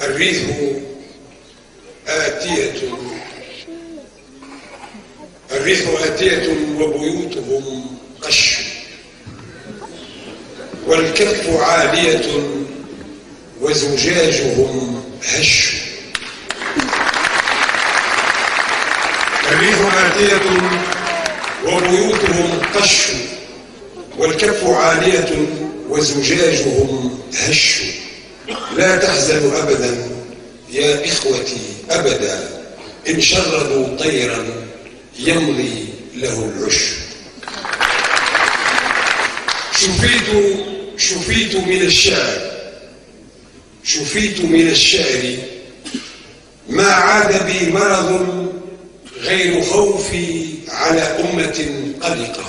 الريح آتية وبيوتهم قش، والكف عالية وزجاجهم هش. الريح آتية وبيوتهم قش، والكف عالية وزجاجهم هش. لا تحزنوا أبدا يا إخوتي أبدا، إن شردوا طيرا يمضي له العش. شفيت من الشعر ما عاد بي مرض غير خوفي على أمة قلقة،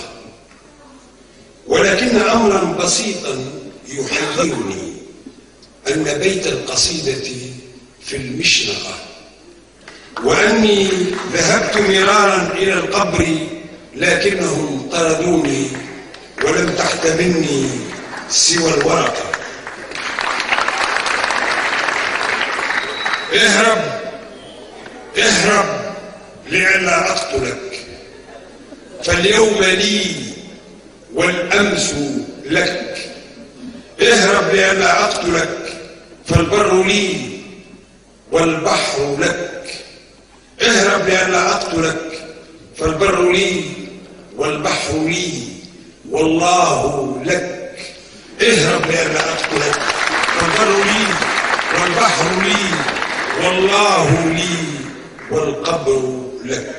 ولكن أمرا بسيطا يحذرني أن بيت القصيدة في المشنقة، وأني ذهبت مرارا إلى القبر لكنهم طردوني ولم تحتملني سوى الورقة. اهرب لئلا أقتلك، فاليوم لي والأمس لك. اهرب لئلا أقتلك، فالبر لي والبحر لك. اهرب لئلا أقتلك، فالبر لي والبحر لي والله لك. اهرب لئلا أقتلك، فالبر لي والبحر لي والله لي والقبر لك.